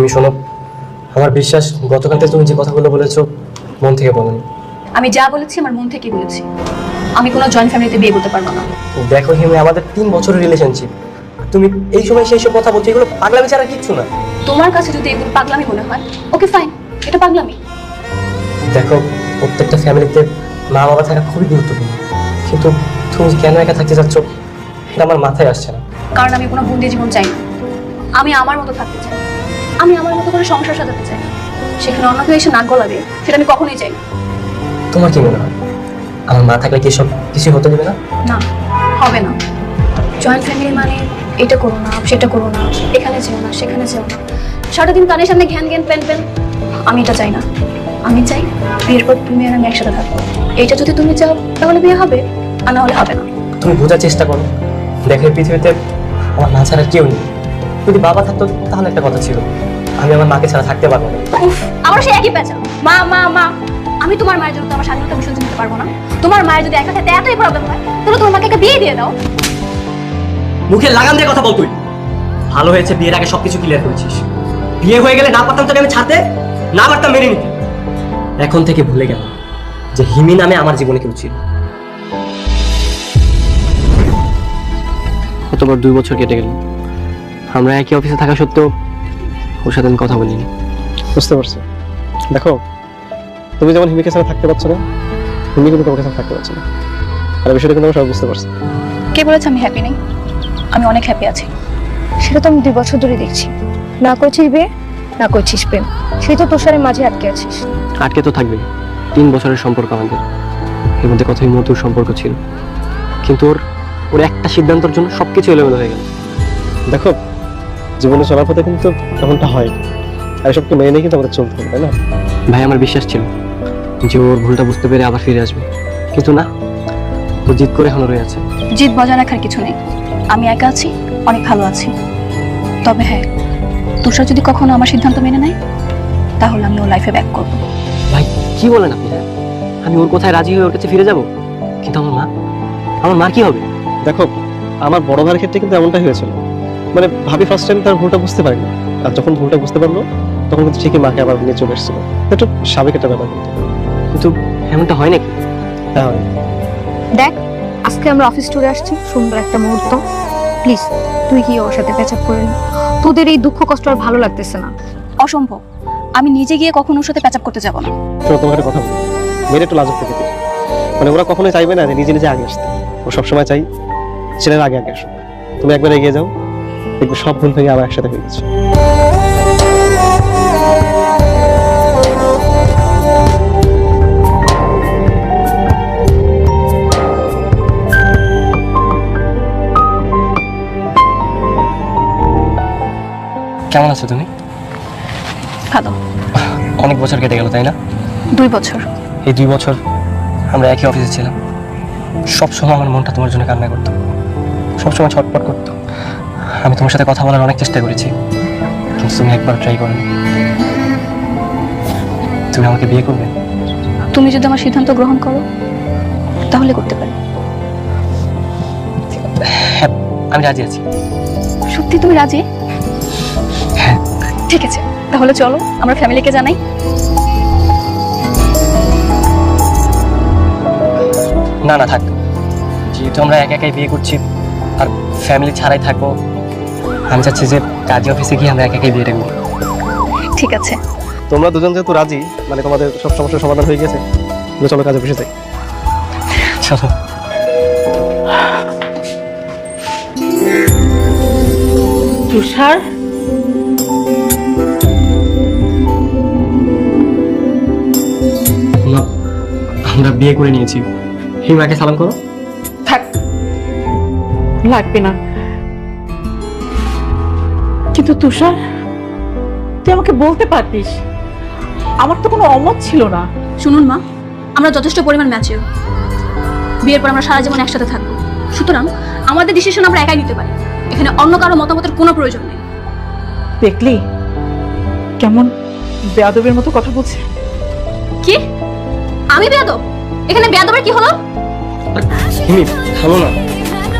হিমি শোনো, আমার বিশ্বাস গতকাল থেকে তুমি যে কথাগুলো বলেছো মন থেকে বলোনি। আমি যা বলেছি আমার মন থেকে বলেছি। আমি কোনো জয়েন্ট ফ্যামিলিতে বিয়ে করতে পারবো না। দেখো হিমি, আমাদের 3 বছরের রিলেশনশিপ, তুমি এই সময় সেই সব কথা বলছো, এগুলো পাগলামি ছাড়া কিচ্ছু না। তোমার কাছে যদি এগুলো পাগলামি মনে হয়, ওকে ফাইন, এটা পাগলামি। দেখো, প্রত্যেকটা ফ্যামিলিতে মা বাবা থাকা খুবই গুরুত্বপূর্ণ, কিন্তু তুমি কেন একা থাকতে চাচ্ছ এটা আমার মাথায় আসছে না। কারণ আমি কোনো বন্দি জীবন চাই না। আমি আমার মতো থাকতে চাই, আমি আমার মতো করে সংসার সাজাতে চাই। সেখানে অন্য কেউ এসে নাক গলাবে সেটা আমি কখনোই চাই না। তোমার কি মনে হয় আমার মা থাকলে কি সব কিছু হতে দেবে না? না, হবে না। জয়েন্ট ফ্যামিলি মানে এটা করো না, সেটা করো না, এখানে যেও না, সেখানে যেও না, সারাদিন কানের সামনে ঘ্যান ঘ্যান প্যান প্যান। আমি এটা চাই না। আমি চাই বিয়ের পর তুমি আর আমি একসাথে থাকবো। এইটা যদি তুমি চাও তাহলে বিয়ে হবে, আর না হলে হবে না। তুমি বোঝার চেষ্টা করো, দেখো এই পৃথিবীতে আমার মা ছাড়া কেউ নেই। যদি বাবা থাকতো তাহলে একটা কথা ছিল, আমি আমার মাকে ছাড়া থাকতে পারবো না। আমার সেই একই পেঁচা, মা মা মা। আমি তোমার মায়ের জন্য তো আমার স্বাধীনতা বিসর্জন দিতে পারবো না। তোমার মায়ের যদি একা থাকতে এতই প্রবলেম হয় তাহলে তোমার মাকে একটা বিয়ে দিয়ে দাও। মুখে লাগাম দিয়ে কথা বল তুই। ভালো হয়েছে বিয়ের আগে সবকিছু ক্লিয়ার করেছিস। বিয়ে হয়ে গেলে না পারতাম তোকে আমি ছাড়তে, না পারতাম মেনে নিতে। এখন থেকে ভুলে গেল যে হিমি নামে আমার জীবনে কেউ ছিল। কতবার 2 বছর কেটে গেল, আমরা একই অফিসে থাকা সত্ত্বেও ওর সাথে আমি কথা বলিনি। বুঝতে পারছো? দেখো, তুমি যেমন হিমিকে ছাড়া থাকতে পারছো না, হিমি কিন্তু তোমাকে ছাড়া থাকতে পারছো না। আর বিষয়টা কিন্তু আমরা সবাই বুঝতে পারছি। কে বলেছে আমি হ্যাপি নেই? আমি অনেক হ্যাপি আছি। সেটা তো আমি 2 বছর ধরে দেখছি। না করছিস বিয়ে, না করছিস প্রেম, সেই তো তুষারের মাঝে আটকে আছিস। আটকে তো থাকবেই। 3 বছরের সম্পর্ক আমাদের, এর মধ্যে কতই মধুর সম্পর্ক ছিল, কিন্তু ওর একটা সিদ্ধান্তের জন্য সবকিছু এলোমেলো হয়ে গেল। দেখো, জীবনে চলার পথে কিন্তু এমনটা হয়, আর এসবকে মেনে নিয়ে কিন্তু আমাদের চলতে হবে, তাই না? ভাই, আমার বিশ্বাস ছিল যে ওর ভুলটা বুঝতে পেরে আবার ফিরে আসবে, কিন্তু না, ও জিদ করে এখনো রয়ে আছে। জিদ বজায় রাখার কিছু নেই। আমি একা আছি, অনেক ভালো আছি। তবে হ্যাঁ, তুষার যদি কখনো আমার সিদ্ধান্ত মেনে নেয় তাহলে আমি ওর লাইফে ব্যাক করবো। ভাই, কি বলেন আপনি? হ্যাঁ, আমি ওর কথায় রাজি হয়ে ওর কাছে ফিরে যাব, কিন্তু আমার মা কি হবে? দেখো, আমার বড় ভাইয়ের ক্ষেত্রে কিন্তু এমনটাই হয়েছিল। মানে ভাবি ফার্স্ট টাইম তার ভুলটা বুঝতে পারেনি, আর যখন ভুলটা বুঝতে পারলো তখন কিন্তু ঠিকই মাকে আবার নিয়ে চলে এসেছিল। এটা স্বাভাবিক একটা ব্যাপার কিন্তু এমনটা হয় নাকি? হ্যাঁ। দেখ, আজকে আমরা অফিস ট্যুরে আসছি, সুন্দর একটা মুহূর্ত। প্লিজ তুই কি ওর সাথে প্যাচ আপ করে নি? তোদের এই দুঃখ কষ্ট আর ভালো লাগতেছে না। অসম্ভব। আমি নিজে গিয়ে কখনো ওর সাথে প্যাচ আপ করতে যাবো না। শোনো, তোমাকে একটা কথা বলি, মেয়ের একটু লাজুক থেকে দিই। মানে ওরা কখনোই চাইবে না যে নিজে নিজে আগে আসতে। ও সবসময় চাই ছেলের আগে আগে আসো। তুমি একবার এগিয়ে যাও, দেখবে সব ভুল থেকে আবার একসাথে হয়ে গেছে। কেমন আছো তুমি? ভালো। অনেক বছর কেটে গেল, তাই না? 2 বছর। এই 2 বছর আমরা একই অফিসে ছিলাম। সবসময় আমার মনটা তোমার জন্য কান্না করতো, সবসময় ছটফট করতো। আমি তোমার সাথে কথা বলার অনেক চেষ্টা করেছি, কিন্তু তুমি একবার ট্রাই করোনি। তুমি আমাকে বিয়ে করবে? তুমি যদি আমার সিদ্ধান্ত গ্রহণ করো তাহলে করতে পারি। হ্যাঁ, আমি রাজি আছি। সত্যি তুমি রাজি? হ্যাঁ। ঠিক আছে, তাহলে চলো আমরা ফ্যামিলিকে জানাই। না না, থাক। যেহেতু আমরা একা একাই বিয়ে করছি আর ফ্যামিলি ছাড়াই থাকবো, আমি চাচ্ছি যে কাজী অফিসে গিয়ে আমরা একা একাই বিয়েটা করি। ঠিক আছে। তোমরা দুজন যেহেতু রাজি, মানে তোমাদের সব সমস্যার সমাধান হয়ে গেছে, চলো কাজে বসে যাই। চলো। তুষার, আমরা বিয়ে করে নিয়েছি। হিমাকে সালাম করো। থাক, লাগবে না। কিন্তু তুষার, তুই আমাকে বলতে পারতিস, আমার তো কোনো অমত ছিল না। শুনুন মা, আমরা যথেষ্ট পরিমাণ ম্যাচিওর। বিয়ের পর আমরা সারা জীবন একসাথে থাকবো, সুতরাং আমাদের ডিসিশন আমরা একাই নিতে পারি। এখানে অন্য কারো মতামতের কোনো প্রয়োজন নেই। দেখলি কেমন বেয়াদবের মতো কথা বলছে? কি? আমি বেয়াদব? এখানে বেয়াদবের কি হলো? হিমি, থামো না।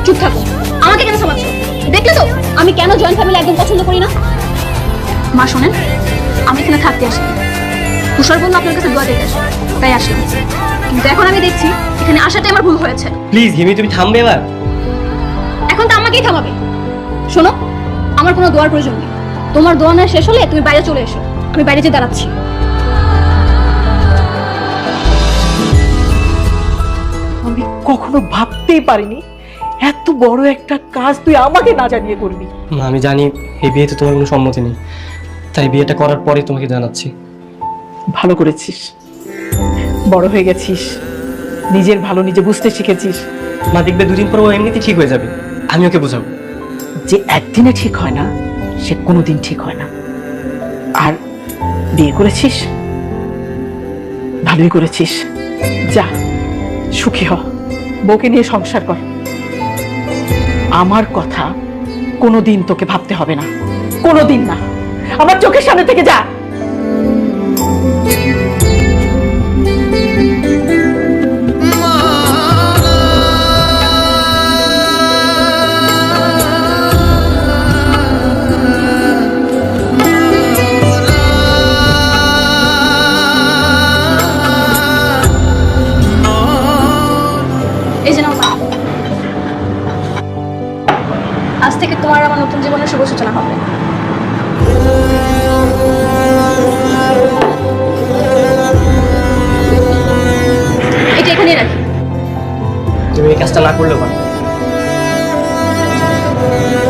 চুপ থাকো। আমাকে কেন থামাচ্ছ? দেখলে তো আমি কেন জয়েন্ট ফ্যামিলি একদম পছন্দ করি না। মা শোনেন, আমি এখানে থাকতে আসিনি। তুষার বললো আপনার কাছে দোয়া দিতে আসো, তাই আসলাম। কিন্তু এখন আমি দেখছি এখানে আসাটাই আমার ভুল হয়েছে। প্লিজ হিমি, তুমি থামবে এবার। এখন তো আমাকেই থামাবে। শোনো, আমার কোনো দোয়ার প্রয়োজন নেই। তোমার দোয়া না শেষ হলে তুমি বাইরে চলে এসো, আমি বাইরে যেয়ে দাঁড়াচ্ছি। আমি কখনো ভাবতেই পারিনি এত বড় একটা কাজ তুই আমাকে না জানিয়ে করবি। না, আমি জানি এই বিয়েতে তোমার কোনো সম্মতি নেই, তাই বিয়েটা করার পরে তোমাকে জানাচ্ছি। ভালো করেছিস, বড় হয়ে গেছিস, নিজের ভালো নিজে বুঝতে শিখেছিস। মা দেখবে দুদিন পর ও এমনিতেই ঠিক হয়ে যাবে, আমি ওকে বোঝাবো। যে একদিনে ঠিক হয় না সে কোনোদিন ঠিক হয় না। আর বিয়ে করেছিস, ভালোই করেছিস। যা, সুখী হ, বউকে নিয়ে সংসার কর। আমার কথা কোনোদিন তোকে ভাবতে হবে না, কোনোদিন না। আমার চোখের সামনে থেকে যা। এই যে নাও মা। আজ থেকে তোমার আমার নতুন জীবনের শুভ সূচনা হবে। এটা এখানে রাখি। তুমি এই কাজটা না করলেও পারো।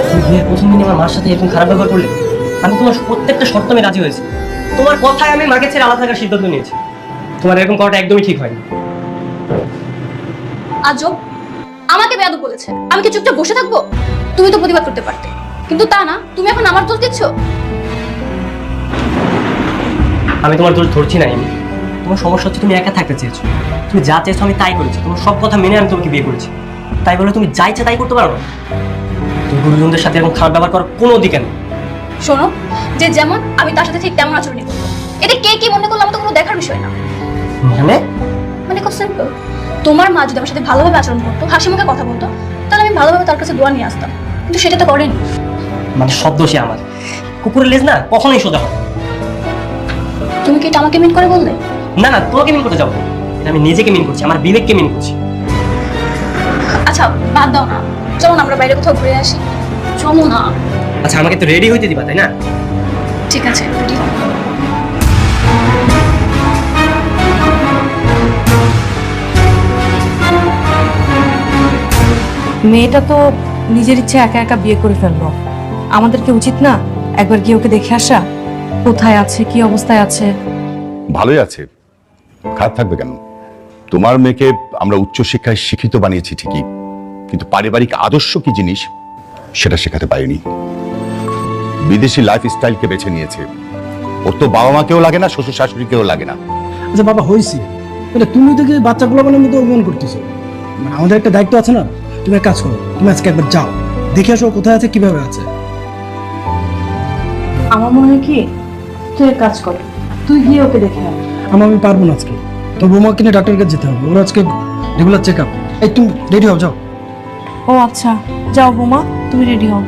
তুমি বিয়ের প্রথম দিন আমার মার সাথে এরকম খারাপ ব্যবহার করলে। আমি তোমার প্রত্যেকটা শর্ত আমি রাজি হয়েছি। তোমার কথায় আমি মাকে ছেড়ে আলাদা থাকার সিদ্ধান্ত নিয়েছি। তোমার এরকম করাটা একদমই ঠিক হয়নি। আজব, আমাকে বেয়াদব বলেছে, আমি কি চুপচাপ বসে থাকবো? তুমি তো প্রতিবাদ করতে পারতে, কিন্তু তা না, তুমি এখন আমার দোষ দিচ্ছ। আমি তোমার দোষ ধরছি না এমনি। তোমার সমস্যা হচ্ছে তুমি একা থাকতে চেয়েছো। তুমি যা চেয়েছো আমি তাই করেছি। তোমার সব কথা মেনে আমি তোমাকে বিয়ে করেছি। তাই বলে তুমি যা ইচ্ছা তাই করতে পারো না। তুমি গুরুজনদের সাথে এরকম খারাপ ব্যবহার করার কোনো অধিকার নেই। শোনো, যে যেমন আমি তার সাথে ঠিক তেমন আচরণই করবো। এটা কে কি মনে করলো আমার তো কোনো দেখার বিষয় না। মানে খুব সিম্পল। তোমার মা যদি আমার সাথে ভালোভাবে আচরণ করতো, হাসি মুখে কথা বলতো, তাহলে আমি ভালোভাবে তার কাছে দোয়া নিয়ে আসতাম। কিন্তু সেটা তো করেনি। মানে সব দোষী আমার। কুকুরের লেজ না কখনোই সোজা হয় না। তুমি কি এটা আমাকে মিন করে বললে? না না, তোমাকে মিন করতে যাবো না। এটা আমি নিজেকে মিন করছি, আমার বিবেককে মিন করছি। আচ্ছা বাদ দাও না, চলো না আমরা বাইরে কোথাও ঘুরে আসি। চলো না। আচ্ছা আমাকে তো রেডি হইতে দিবা, তাই না? ঠিক আছে, রেডি হও। মেয়েটা তো নিজের ইচ্ছে একা একা বিয়ে করে ফেললো। আমাদের কি উচিত না একবার গিয়ে ওকে দেখে আসা? কোথায় আছে, কি অবস্থায় আছে? ভালোই আছে, খারাপ থাকবে কেন? তোমার মেয়েকে আমরা উচ্চশিক্ষায় শিক্ষিত বানিয়েছি ঠিকই, কিন্তু পারিবারিক আদর্শ কি জিনিস সেটা শেখাতে পারিনি। বিদেশি লাইফস্টাইলকে বেছে নিয়েছে। ওর তো বাবা মাকেও লাগে না, শ্বশুর শাশুড়িকেও লাগে না। আচ্ছা বাবা, হয়েছে এটা। তুমি তো বাচ্চাগুলো মানে মতো অভিমান করতেছো। মানে আমাদের একটা দায়িত্ব আছে না। তুমি এক কাজ করো, তুমি আজকে একবার যাও, দেখে আসো কোথায় আছে, কিভাবে আছে। আমার মনে হয় কি, তুই এক কাজ কর, তুই গিয়ে ওকে দেখে আয়। আমি পারবো না আজকে। তোর বৌমাকে নিয়ে ডাক্তারের কাছে যেতে হবে, ওরা আজকে রেগুলার চেক আপ। এই তুমি রেডি হও, যাও। ও আচ্ছা, যাও বোমা, তুমি রেডি হও।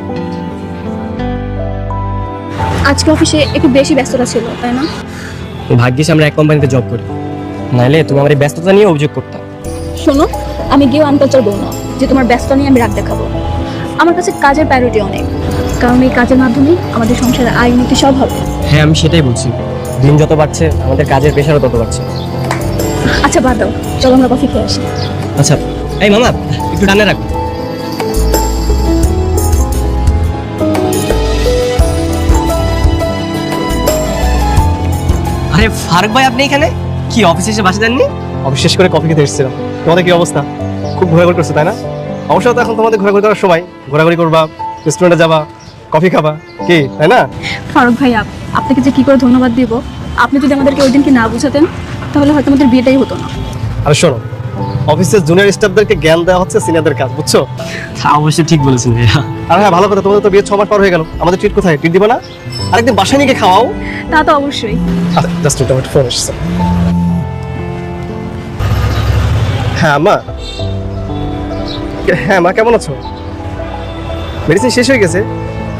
আজকে অফিসে একটু বেশি ব্যস্ততা ছিল, তাই না? ভাগ্যিস আমরা এক কোম্পানিতে জব করি, নাইলে তুমি আমার এই ব্যস্ততা নিয়ে অভিযোগ করতাম। শোনো, আমি গিয়েও আনকালচার বলবো না যে তোমার ব্যস্ত নিয়ে আমি রাগ দেখাবো। আমার কাছে কাজের প্রায়োরিটি অনেক, কারণ এই কাজের মাধ্যমেই আমাদের সংসারে আয় উন্নতি সব হবে। হ্যাঁ আমি সেটাই বলছি, দিন যত বাড়ছে আমাদের কাজের প্রেশারও তত বাড়ছে। আচ্ছা বাদ দাও, চলো আমরা কফি খেয়ে আসি। আচ্ছা এই মামা, একটু ডানে রাখো। আরে ফারুক ভাই, আপনি এখানে কি অফিসে এসে বাসা দেননি? অফিস শেষ করে কফি খেতে এসেছিলাম। তোমাদের কি অবস্থা? খুব ঘোরাঘুরি করছো তাই না? অবশ্য তো এখন তোমাদের ঘোরাঘুরি করার সময়। ঘোরাঘুরি করবা, রেস্টুরেন্টে যাবা, কফি খাবা, কি তাই না? ফারুক ভাই, আপনাকে যে কি করে ধন্যবাদ দিব। আপনি যদি আমাদেরকে ওই দিন কি না বুঝাতেন, তাহলে হয়তো আমাদের বিয়েটাই হতো না। আর শোনো, অফিসের জুনিয়র স্টাফদেরকে জ্ঞান দেওয়া হচ্ছে সিনিয়রদের কাজ, বুঝছো? অবশ্যই ঠিক বলেছেন ভাইয়া। আর হ্যাঁ, ভালো কথা, তোমাদের তো বিয়ে 6 মাস পার হয়ে গেল। আমাদের ট্রিট কোথায়? ট্রিট দিবা না? আরেকদিন বাসায় নিয়ে গিয়ে খাওয়াও। তা তো অবশ্যই। আচ্ছা, জাস্ট একটা মিনিট, ফোন এসেছে। হ্যাঁ মা। হ্যাঁ মা, কেমন আছো? মেডিসিন শেষ হয়ে গেছে।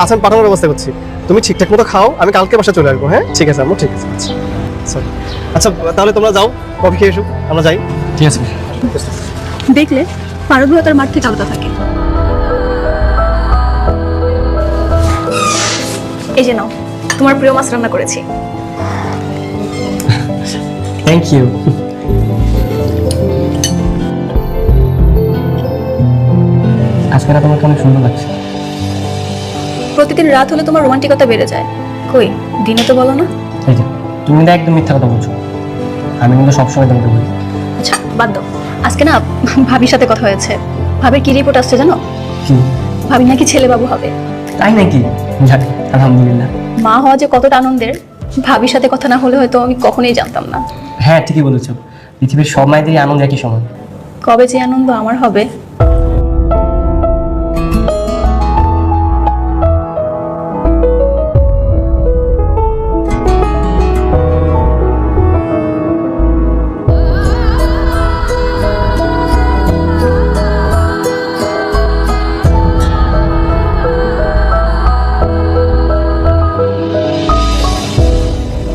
আচ্ছা, আমি পাঠানোর ব্যবস্থা করছি। তুমি ঠিকঠাক মতো খাও, আমি কালকে বাসা চলে আসবো। হ্যাঁ ঠিক আছে আম্মু, ঠিক আছে। আচ্ছা সরি। আচ্ছা তাহলে তোমরা যাও, কফি খেয়ে এসো, আমরা যাই। ঠিক আছে। দেখলে পারদুয়া তার মাঠ থেকে আলাদা থাকে। এই যে নাও, তোমার প্রিয় মাছ রান্না করেছি। Thank you. আজকে রাত তোমাকে অনেক সুন্দর লাগছে। প্রতিদিন রাত হলে তোমার রোমান্টিকতা বেড়ে যায়, কই দিনে তো বলো না। এই যে তুমি না একদম মিথ্যা কথা বলছো, আমি কিন্তু সবসময় তোমাকে বলি। আচ্ছা বাদ দাও, আজকে না ভাবির সাথে কথা হয়েছে। ভাবির কি রিপোর্ট আসছে জানো? কি? ভাবি নাকি ছেলে বাবু হবে। তাই নাকি? যাক আলহামদুলিল্লাহ। মা হওয়া যে কতটা আনন্দের, ভাবির সাথে কথা না হলে হয়তো আমি কখনোই জানতাম না। হ্যাঁ ঠিকই বলেছো, পৃথিবীর সব মায়েদেরই আনন্দ একই সমান। কবে যে আনন্দ আমার হবে।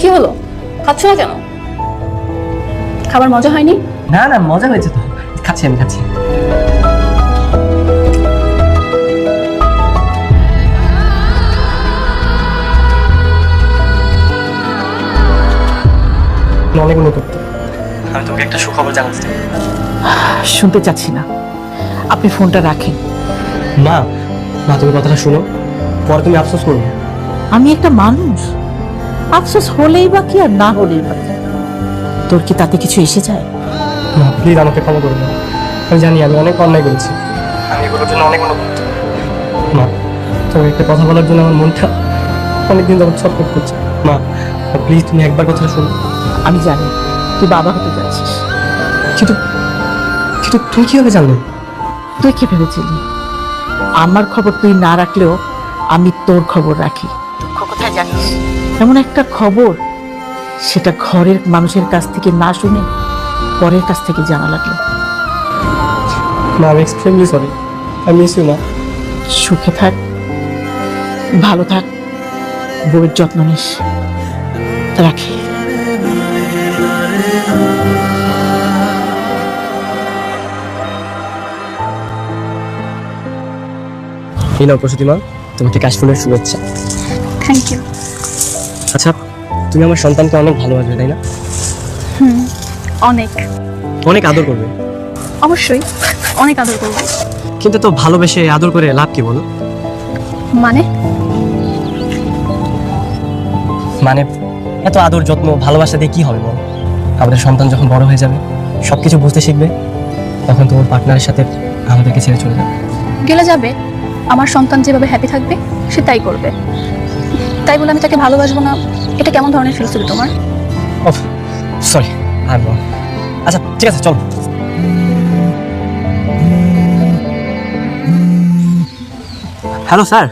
কি হলো, খাচ্ছ না কেন? খাবার মজা হয়নি? না না মজা হয়েছে তো, খাচ্ছি আমি খাচ্ছি। অনেক মনে করতো, আমি তোকে একটা সুখবর জানাতে চাই। শুনতে চাচ্ছি না, আপনি ফোনটা রাখেন। মা, মা তুমি কথাটা শোনো, পরে তুমি আফসোস করবে। আমি একটা মানুষ, আফসোস হলেই বা কি আর না হলেই বা কি, তোর কি তাতে কিছু এসে যায়? মা প্লিজ আমাকে ক্ষমা করে দাও, আমি জানি আমি অনেক অন্যায় করেছি, আমি এগুলোর জন্য অনেক অনুতপ্ত। মা তুমি একটা কথা বলার জন্য আমার মনটা অনেকদিন যাবত ছটফট করছে। মা প্লিজ তুমি একবার কথাটা শোনো। আমি জানি তুই বাবা হতে যাচ্ছিস, কিন্তু কিন্তু তুমি কিভাবে জানলে? তুই কি ভেবেছিলি আমার খবর তুই না রাখলেও আমি তোর খবর রাখি? দুঃখ কোথায় জানিস? এমন একটা খবর সেটা ঘরের মানুষের কাছ থেকে না শুনে পরের কাছ থেকে জানা লাগলো। মা আমি extremely sorry, I miss you মা। সুখে থাক, ভালো থাক, বউয়ের যত্ন নিস। রাখি। এই নাও প্রসূতি মা, তোমাকে কাশফুলের শুভেচ্ছা। Thank you. আচ্ছা তুমি আমার সন্তানকে অনেক ভালোবাসবে তাই না? অনেক অনেক আদর করবে। অবশ্যই অনেক আদর করবো। কিন্তু তো ভালোবেসে আদর করে লাভ কি বলো? মানে মানে এত আদর যত্ন ভালোবাসা দিয়ে কি হবে বল? আমাদের সন্তান যখন বড় হয়ে যাবে, সবকিছু বুঝতে শিখবে, তখন তোমার পার্টনারের সাথে আমাদেরকে ছেড়ে চলে যাবে। গেলে যাবে, আমার সন্তান যেভাবে হ্যাপি থাকবে সে তাই করবে। তাই বলে আমি তাকে ভালোবাসবো না, এটা কেমন ধরনের ফিলোসফি তোমার? ওহ সরি, আচ্ছা ঠিক আছে চল। Hello sir.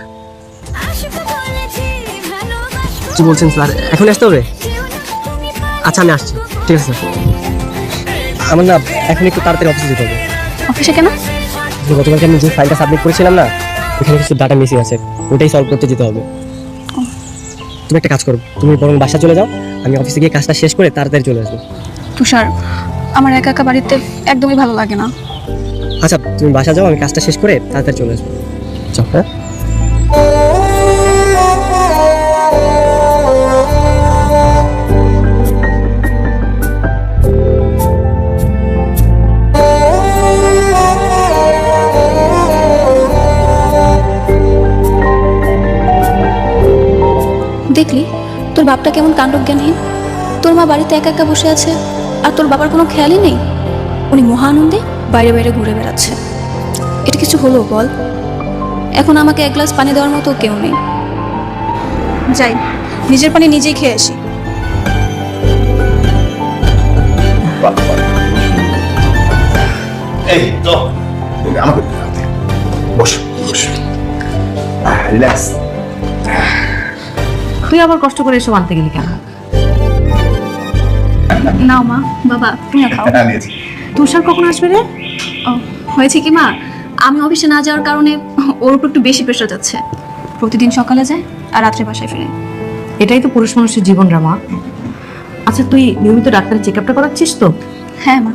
কি বলছেন স্যার, এখন আসতে হবে? আচ্ছা আমি আসছি, ঠিক আছে স্যার। আমার না এখন একটু তাড়াতাড়ি অফিসে যেতে হবে। অফিসে কেন? গতকালকে আমি যে ফাইলটা সাবমিট করেছিলাম না, ওখানে কিছু ডাটা মিসিং আছে, ওটাই সলভ করতে যেতে হবে। তুমি একটা কাজ করো, তুমি বরং বাসা চলে যাও, আমি অফিসে গিয়ে কাজটা শেষ করে তাড়াতাড়ি চলে আসবো। তুষার, আমার একা একা বাড়িতে একদমই ভালো লাগে না। আচ্ছা তুমি বাসা যাও, আমি কাজটা শেষ করে তাড়াতাড়ি চলে আসবো। চল। হ্যাঁ দেখলি তোর বাপটা কেমন কাণ্ডজ্ঞানহীন। তোর মা বাড়িতে একা একা বসে আছে আর তোর বাবার কোনো খেয়ালই নেই। উনি মহা আনন্দে বাইরে বাইরে ঘুরে বেড়াচ্ছে। এটা কিছু হলো বল? এখন আমাকে এক গ্লাস পানি দেওয়ার মতো কেউ নেই। যাই, নিজের পানি নিজেই খেয়ে আসি। এই তো আমাকে বস বস, রিল্যাক্স। তুই আবার কষ্ট করে এসব আনতে গেলি কেন? নাও মা, বাবা তুমি খাও। তুষার কখন আসবে রে? ও, হয়েছে কি মা, আমি অফিসে না যাওয়ার কারণে ওর উপর একটু বেশি প্রেশার যাচ্ছে। প্রতিদিন সকালে যায় আর রাত্রে বাসায় ফিরে। এটাই তো পুরুষ মানুষের জীবন রে মা। আচ্ছা তুই নিয়মিত ডাক্তারের চেক আপটা করাচ্ছিস তো? হ্যাঁ মা,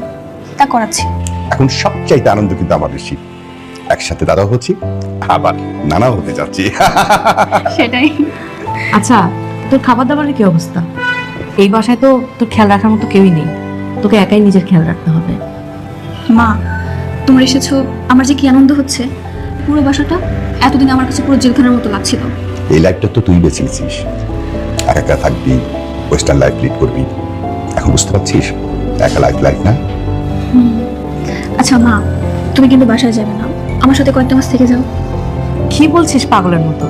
তা করাচ্ছি। এখন সবচাইতে আনন্দ কিন্তু আমার বেশি, একসাথে দাদা হচ্ছি, আবার নানাও হতে যাচ্ছি। সেটাই। আচ্ছা তোর খাবার দাবারের কি অবস্থা? এই বাসায় তো তোর খেয়াল রাখার মতো কেউই নেই, তোকে একাই নিজের খেয়াল রাখতে হবে। মা, তোমরা এসেছো, আমার যে কি আনন্দ হচ্ছে। পুরো বাসাটা এতদিন আমার কাছে পুরো জেলখানার মতো লাগছিল। এই লাইফটা তো তুই বেছে নিয়েছিস, একা একা থাকবি, ওয়েস্টার্ন লাইফ লিড করবি। এখন বুঝতে পারছিস একা লাইফ না। আচ্ছা মা, তুমি কিন্তু বাসায় যাবে না, আমার সাথে কয়েকটা মাস থেকে যাও। কি বলছিস পাগলের মতো?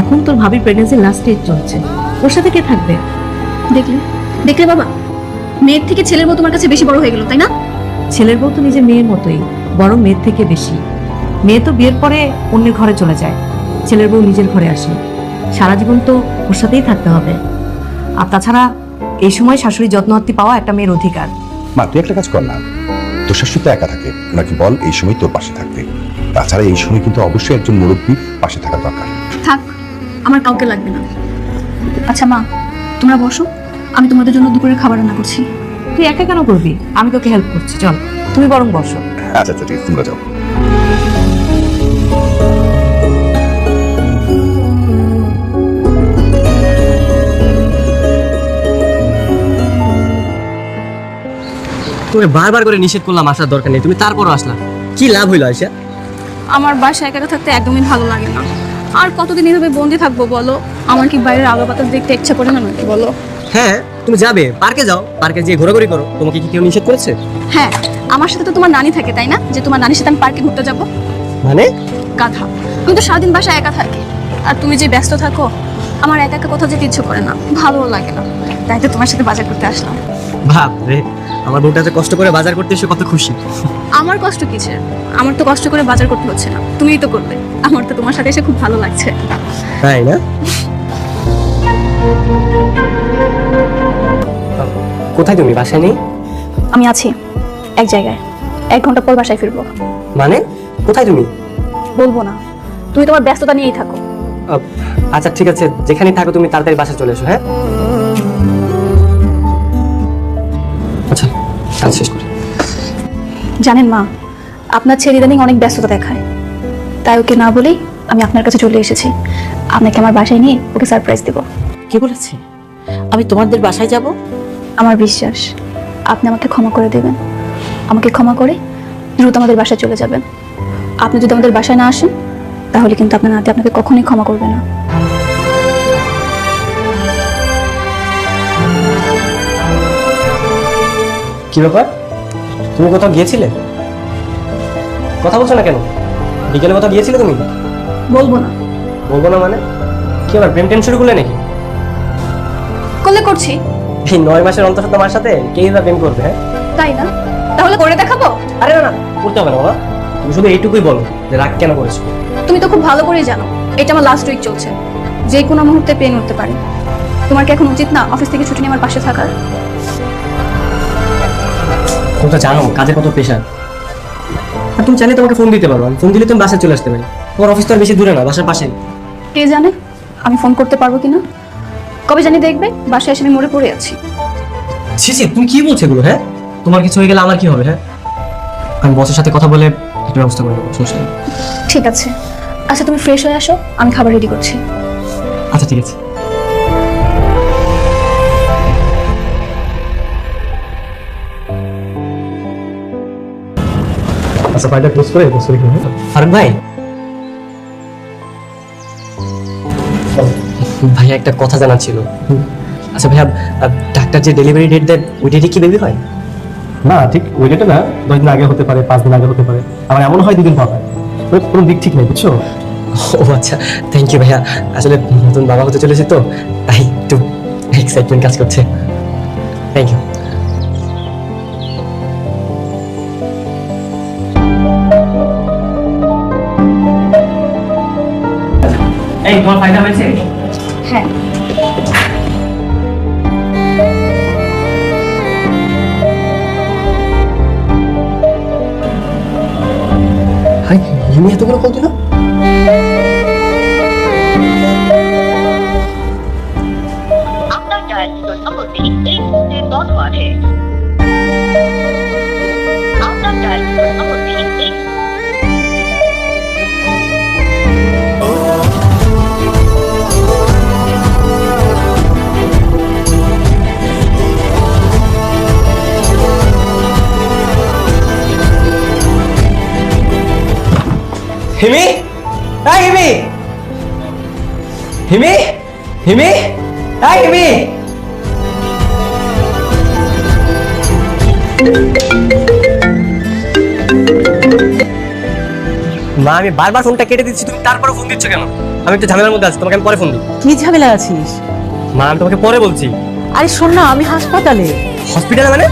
এখন তোর ভাবির প্রেগন্যান্সির লাস্ট স্টেজ চলছে, ওর সাথে কে থাকবে? দেখলে দেখলে বাবা, মেয়ের থেকে ছেলের বউ তোমার কাছে বেশি বড় হয়ে গেল, তাই না? ছেলের বউ তো নিজের মেয়ের মতোই, বড় মেয়ের থেকে বেশি। মেয়ে তো বিয়ের পরে অন্যের ঘরে চলে যায়, ছেলের বউ নিজের ঘরে আসে। সারা জীবন তো ওর সাথেই থাকতে হবে। আর তাছাড়া এই সময় শাশুড়ির যত্নআত্তি পাওয়া একটা মেয়ের অধিকার। মা তুই একটা কাজ কর না, তোর শাশুড়ি তো একা থাকে, ওনাকে বল এই সময় তোর পাশে থাকতে। তাছাড়া এই সময় কিন্তু অবশ্যই একজন মুরব্বীর পাশে থাকা দরকার। থাক, আমার কাউকে লাগবে না। আচ্ছা মা, তোমরা বসো, আমি তোমাদের জন্য দুপুরের খাবার রান্না করছি। তুই একা কেন করবি? আমি তোকে হেল্প করছি, চল তুমি বরং বসো। আচ্ছা আচ্ছা ঠিক আছে, তোমরা যাও। তুমি বারবার করে নিষেধ করলাম আসার দরকার নেই, তুমি তারপরও আসলা, কি লাভ হইলো আয়শা? আমার বাসায় একা একা থাকতে একদমই ভালো লাগে না। আর কতদিন এভাবে বন্দি থাকবো বলো? আমার কি বাইরের আলো বাতাস দেখতে ইচ্ছা করে না নাকি বলো? হ্যাঁ তুমি যাবে, পার্কে যাও, পার্কে গিয়ে ঘোরাঘুরি করো। তোমাকে কি কেউ নিষেধ করেছে? হ্যাঁ, আমার সাথে তো তোমার নানি থাকে, তাই না? যে তোমার নানির সাথে আমি পার্কে ঘুরতে যাবো। মানে? গাধা, তুমি তো সারাদিন বাসায় একা থাকি, আর তুমি যে ব্যস্ত থাকো, আমার একা একা কোথাও যেতে ইচ্ছে করে না, ভালোও লাগে না। তাই তো তোমার সাথে বাজার করতে আসলাম। ভাব রে, আমার বউটা যে কষ্ট করে বাজার করতে এসে কত খুশি। আমার কষ্ট কিসের? আমার তো কষ্ট করে বাজার করতে হচ্ছে না, তুমিই তো করবে। আমার তো তোমার সাথে এসে খুব ভালো লাগছে। তাই না? কোথায় তুমি? বাসায় নেই? আমি আছি এক জায়গায়, 1 ঘন্টা পর বাসায় ফিরবো। মানে কোথায় তুমি? বলবো না, তুমি তোমার ব্যস্ততা নিয়েই থাকো। আচ্ছা ঠিক আছে, যেখানেই থাকো তুমি তাড়াতাড়ি বাসায় চলে এসো। হ্যাঁ আচ্ছা, কাজ শেষ করে। জানেন মা, আপনার ছেলে ইদানিং অনেক ব্যস্ততা দেখায়, তাই ওকে না বলেই আমি আপনার কাছে চলে এসেছি। আপনাকে আমার বাসায় নিয়ে ওকে সারপ্রাইজ দেব। কে বলেছে আমি তোমাদের বাসায় যাব? আমার বিশ্বাস আপনি আমাকে ক্ষমা করে দেবেন। আমাকে ক্ষমা করে দ্রুত আমাদের বাসায় চলে যাবেন। আপনি যদি আমাদের বাসায় না আসেন, তাহলে কিন্তু আপনার নাতি আপনাকে কখনোই ক্ষমা করবে না। কি ব্যাপার, তুমি কোথাও গিয়েছিলে? কথা বলছো না কেন? বিকেলে কোথাও গিয়েছিলে তুমি? বলবো না। বলবো না মানে? কি আবার প্রেম টেম শুরু করলে নাকি? করলে করছি। এই 9 মাসের অন্তর তোমার সাথে কে বা প্রেম করবে? হ্যাঁ তাই না? তাহলে করে দেখাবো। আরে না না, করতে হবে না বাবা, তুমি শুধু এইটুকুই বলো যে রাগ কেন করেছো। তুমি তো খুব ভালো করেই জানো এটা আমার লাস্ট উইক চলছে, যে কোনো মুহূর্তে পেন উঠতে পারে। তোমার কি এখন উচিত না অফিস থেকে ছুটি নিয়ে আমার পাশে থাকার? তুমি তো জানো কাজে কত প্রেশার। আর তুমি চাইলে তোমাকে ফোন দিতে পারো, আমি ফোন দিলে তুমি বাসায় চলে আসতে পারি। তোমার অফিস তো আর বেশি দূরে না, বাসার পাশেই। কে জানে আমি ফোন করতে পারবো কিনা। কবে জানি দেখবে বাসায় এসে আমি মরে পড়ে আছি। ছি ছি, তুমি কি বলছো এগুলো? হ্যাঁ তোমার কিছু হয়ে গেলে আমার কি হবে? হ্যাঁ আমি বসের সাথে কথা বলে একটা ব্যবস্থা করে দেবো, সমস্যা নেই। ঠিক আছে, আচ্ছা তুমি ফ্রেশ হয়ে আসো, আমি খাবার রেডি করছি। আচ্ছা ঠিক আছে। আচ্ছা ফাইলটা ক্লোজ করে বসে রেখে। ফারুক ভাই, ভাইয়া একটা কথা জানার ছিল। আচ্ছা ভাইয়া, ডাক্তার যে ডেলিভারি ডেট দেয় ওই ডেটে কি বেবি হয়? না ঠিক ওই ডেটে না, 10 দিন আগে হতে পারে, 5 দিন আগে হতে পারে, আবার এমন হয় 2 দিন পর হয়। কোনো দিক ঠিক নেই, বুঝছো? ও আচ্ছা, থ্যাংক ইউ ভাইয়া। আসলে নতুন বাবা হতে চলেছে তো, তাই একটু এক্সাইটমেন্ট কাজ করছে। Thank you. এই তোমার ফায়দা হয়েছে? হ্যাঁ, হাই ইউনি এতগুলো কল দিল? হিমি, এই হিমি, হিমি, হিমি, এই হিমি। মা, আমি বারবার ফোনটা কেটে দিচ্ছি, তুমি তারপরে ফোন দিচ্ছ কেন? আমি একটু ঝামেলার মধ্যে আছি, তোমাকে আমি পরে ফোন দিই। কি ঝামেলা আছিস? মা, আমি তোমাকে পরে বলছি। আরে শোন না, আমি হাসপাতালে। হসপিটালে মানে?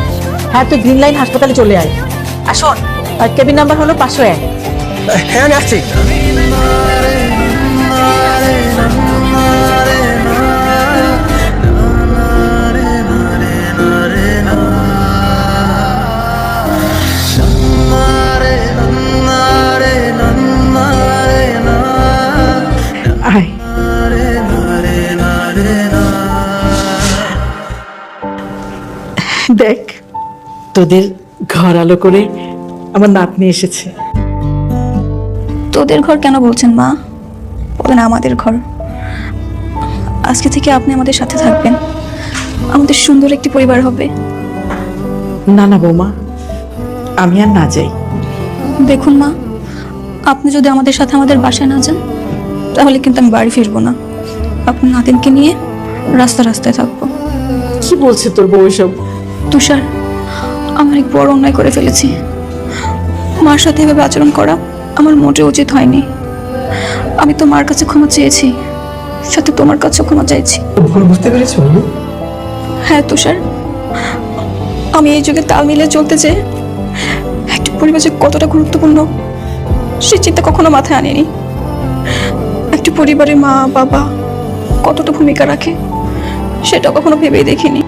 হ্যাঁ, তুই গ্রিন লাইন হাসপাতালে চলে আয়। আর শোন, কেবিন নাম্বার হলো 501। হ্যাঁ, আমি আসছি। আয়। দেখ, তোদের ঘর আলো করে আমার নাতনি এসেছে। তোদের ঘর কেন বলছেন মা? বলেন আমাদের ঘর। আজকে থেকে আপনি আমাদের সাথে থাকবেন, আমাদের সুন্দর একটি পরিবার হবে। না না বৌমা, আমি আর না যাই। দেখুন মা, আপনি যদি আমাদের সাথে আমাদের বাসায় না যান, তাহলে কিন্তু আমি বাড়ি ফিরবো না। আপনার নাতিনকে নিয়ে রাস্তায় থাকবো। কি বলছে তোর বউ এসব? তুষার, আমার এক বড় অন্যায় করে ফেলেছি। মার সাথে এভাবে আচরণ করা আমার মোটেও উচিত হয়নি। আমি তো মার কাছে ক্ষমা চেয়েছি, সাথে তোমার কাছেও ক্ষমা চাইছি। ভুল বুঝতে পেরেছো? হ্যাঁ তুষার, আমি এই যুগে তাল মিলিয়ে চলতে চেয়ে একটা পরিবার যে কতটা গুরুত্বপূর্ণ সে চিন্তা কখনো মাথায় আনিনি। একটা পরিবারে মা বাবা কতটা ভূমিকা রাখে সেটা কখনো ভেবেই দেখিনি।